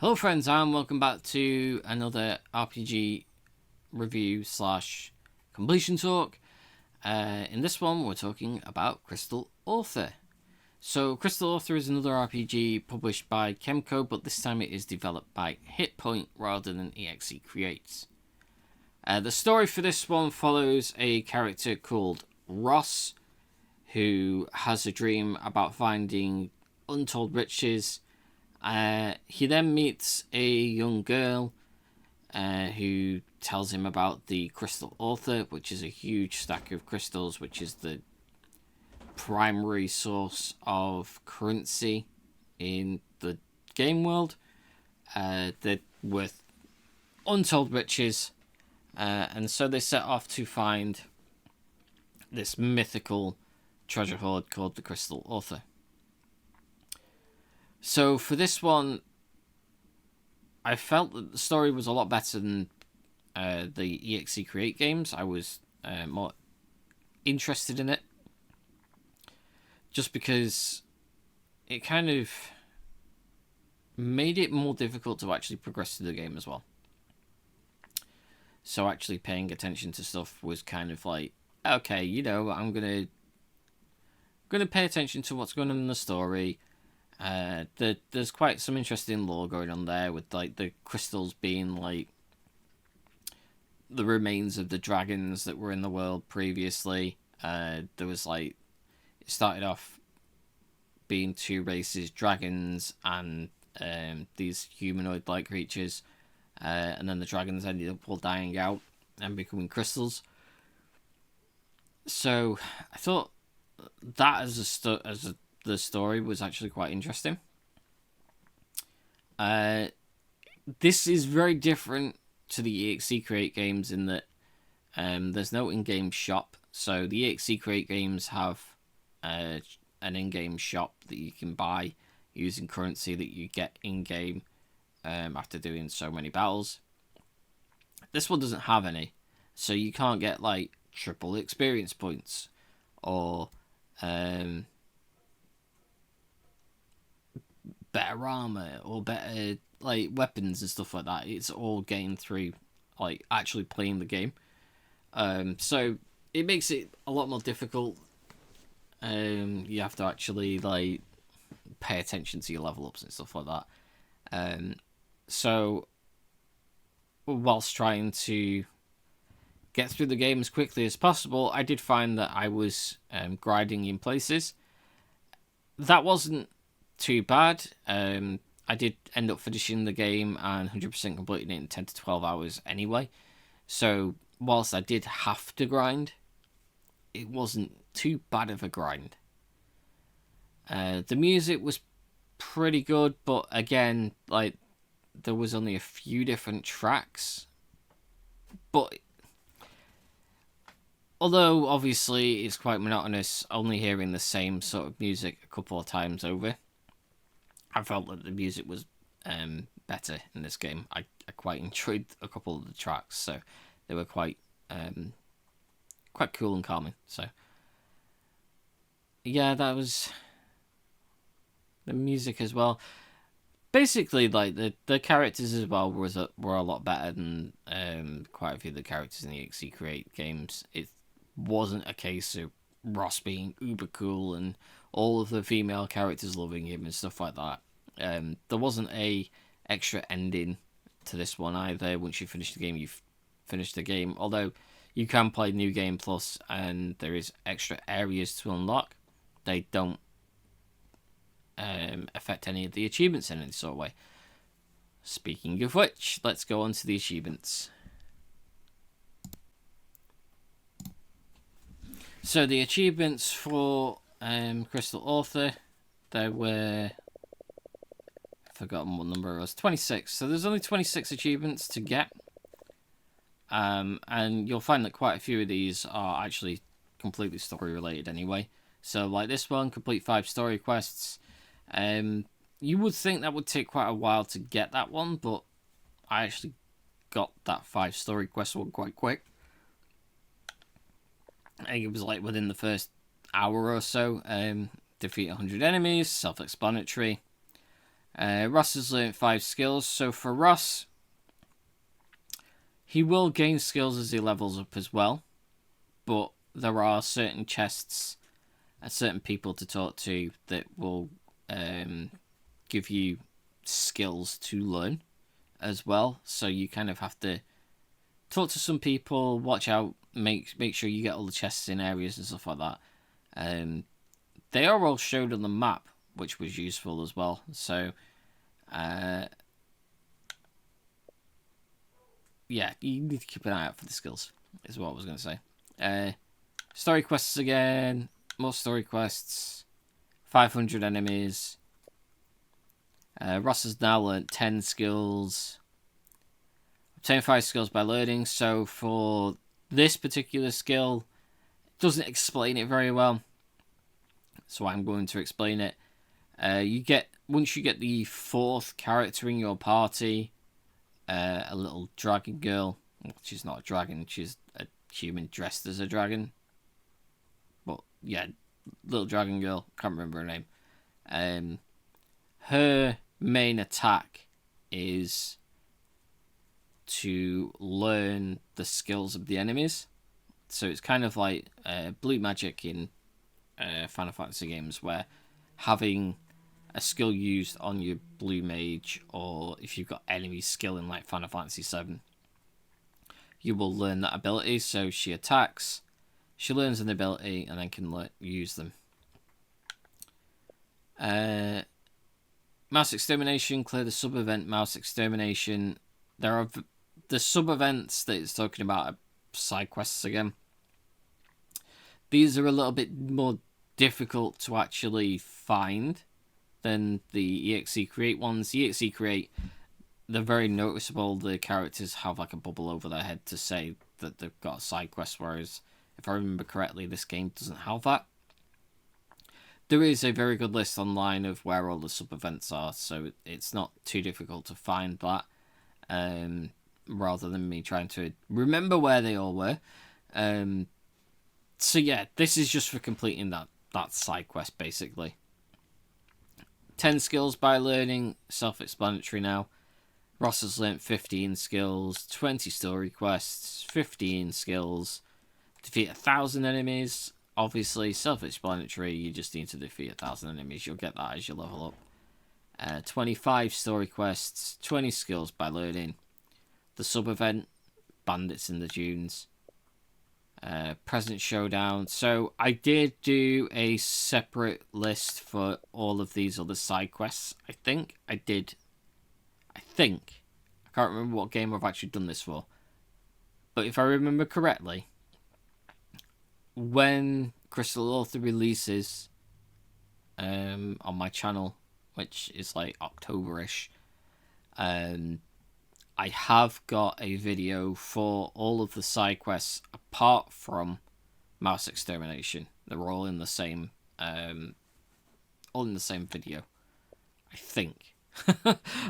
Hello friends and welcome back to another RPG review slash completion talk. In this one we're talking about CRYSTAL ORTHA. So CRYSTAL ORTHA is another RPG published by Kemco, but this time it is developed by Hitpoint rather than EXE Creates. The story for this one follows a character called Ross, who has a dream about finding untold riches. He then meets a young girl who tells him about the CRYSTAL ORTHA, which is a huge stack of crystals, which is the primary source of currency in the game world. They're worth untold riches, and so they set off to find this mythical treasure hoard called the CRYSTAL ORTHA. So for this one, I felt that the story was a lot better than the EXE Create games. I was more interested in it, just because it kind of made it more difficult to actually progress through the game as well. So actually paying attention to stuff was kind of like, okay, you know, I'm gonna pay attention to what's going on in the story. There's quite some interesting lore going on there, with like the crystals being like the remains of the dragons that were in the world previously. There was like, it started off being two races, dragons and these humanoid-like creatures, and then the dragons ended up all dying out and becoming crystals. So I thought that the story was actually quite interesting. This is very different to the EXE Create games in that there's no in-game shop. So the EXE Create games have an in-game shop that you can buy using currency that you get in-game after doing so many battles. This one doesn't have any, so you can't get like triple experience points or better armor or better like weapons and stuff like that. It's all gained through like actually playing the game. So it makes it a lot more difficult. You have to actually like pay attention to your level ups and stuff like that. So whilst trying to get through the game as quickly as possible, I did find that I was grinding in places. That wasn't too bad. I did end up finishing the game and 100% completing it in 10 to 12 hours anyway. So whilst I did have to grind, it wasn't too bad of a grind. The music was pretty good, but again, like, there was only a few different tracks. But although obviously it's quite monotonous only hearing the same sort of music a couple of times over, I felt that the music was better in this game. I quite enjoyed a couple of the tracks, so they were quite cool and calming. So yeah, that was the music as well. Basically, like the characters as well were a lot better than quite a few of the characters in the EXE Create games. It wasn't a case of Ross being uber cool and all of the female characters loving him and stuff like that. There wasn't a extra ending to this one either. Once you finish the game, you've finished the game. Although you can play New Game Plus and there is extra areas to unlock. They don't affect any of the achievements in any sort of way. Speaking of which, let's go on to the achievements. So the achievements for CRYSTAL ORTHA, there were, I've forgotten what number it was, 26. So there's only 26 achievements to get. And you'll find that quite a few of these are actually completely story related anyway. So like this one, complete 5 story quests. You would think that would take quite a while to get that one, but I actually got that 5 story quest one quite quick. I think it was like within the first hour or so. Defeat 100 enemies, self-explanatory. Ross has learned 5 skills. So for Ross, he will gain skills as he levels up as well. But there are certain chests and certain people to talk to that will give you skills to learn as well. So you kind of have to talk to some people, watch out, make sure you get all the chests in areas and stuff like that. They are all showed on the map, which was useful as well. So, yeah, you need to keep an eye out for the skills, is what I was going to say. Story quests again. More story quests. 500 enemies. Ross has now learnt 10 skills. Obtain 5 skills by learning. So for this particular skill, it doesn't explain it very well. So I'm going to explain it. Once you get the 4th character in your party, a little dragon girl. Well, she's not a dragon. She's a human dressed as a dragon. But yeah, little dragon girl. Can't remember her name. Her main attack is to learn the skills of the enemies. So it's kind of like blue magic in Final Fantasy games, where having a skill used on your blue mage, or if you've got enemy skill in like Final Fantasy 7, you will learn that ability. So she attacks, she learns an ability, and then can use them. Mouse Extermination, clear the sub-event Mouse Extermination. There are the sub-events that it's talking about are side quests again. These are a little bit more difficult to actually find than the EXE Create ones. The EXE Create, they're very noticeable. The characters have like a bubble over their head to say that they've got a side quest, whereas if I remember correctly, this game doesn't have that. There is a very good list online of where all the sub-events are, so it's not too difficult to find that, rather than me trying to remember where they all were. So yeah, this is just for completing that side quest, basically. 10 skills by learning, self-explanatory now. Ross has learnt 15 skills, 20 story quests, 15 skills, defeat 1,000 enemies. Obviously, self-explanatory, you just need to defeat 1,000 enemies. You'll get that as you level up. 25 story quests, 20 skills by learning. The sub-event, Bandits in the Dunes. Present Showdown. So I did do a separate list for all of these other side quests. I think. I can't remember what game I've actually done this for. But if I remember correctly, when CRYSTAL ORTHA releases on my channel, which is like October-ish, I have got a video for all of the side quests apart from Mouse Extermination. They're all in the same video, I think.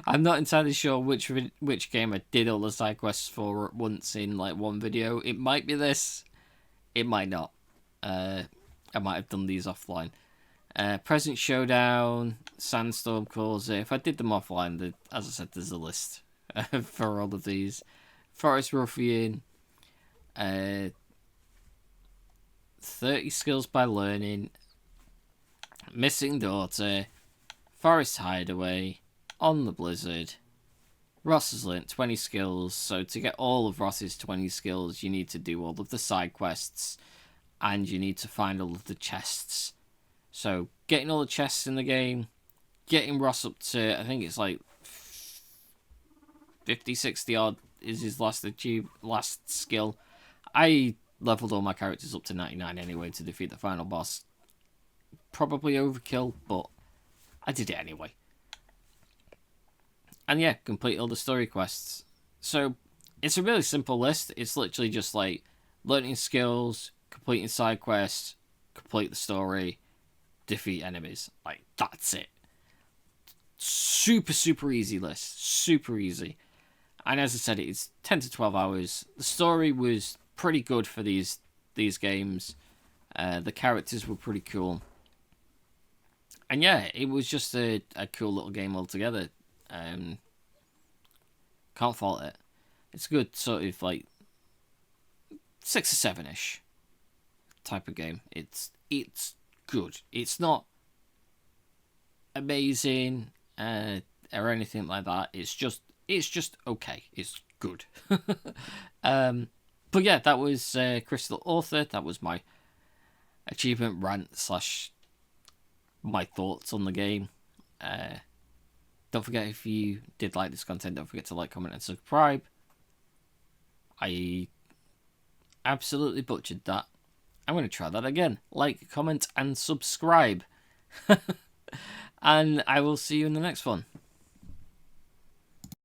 I'm not entirely sure which game I did all the side quests for at once in like one video. It might be this, it might not. I might have done these offline. Present Showdown, Sandstorm Causer. If I did them offline, as I said, there's a list for all of these. Forest Ruffian. 30 skills by learning. Missing Daughter. Forest Hideaway. On the Blizzard. Ross has learnt 20 skills, so to get all of Ross's 20 skills, you need to do all of the side quests, and you need to find all of the chests. So, getting all the chests in the game, getting Ross up to, I think it's like 50, 60 odd is his last skill. I leveled all my characters up to 99 anyway to defeat the final boss. Probably overkill, but I did it anyway. And yeah, complete all the story quests. So, it's a really simple list. It's literally just like learning skills, completing side quests, complete the story, defeat enemies. Like, that's it. Super, super easy list. Super easy. And as I said, it's 10 to 12 hours. The story was pretty good for these games. The characters were pretty cool. And yeah, it was just a cool little game altogether. Can't fault it. It's a good sort of like 6 or 7-ish type of game. It's good. It's not amazing or anything like that. It's just okay. It's good. But yeah, that was Crystal Ortha. That was my achievement rant slash my thoughts on the game. Don't forget, if you did like this content, don't forget to like, comment, and subscribe. I absolutely butchered that. I'm going to try that again. Like, comment, and subscribe. And I will see you in the next one.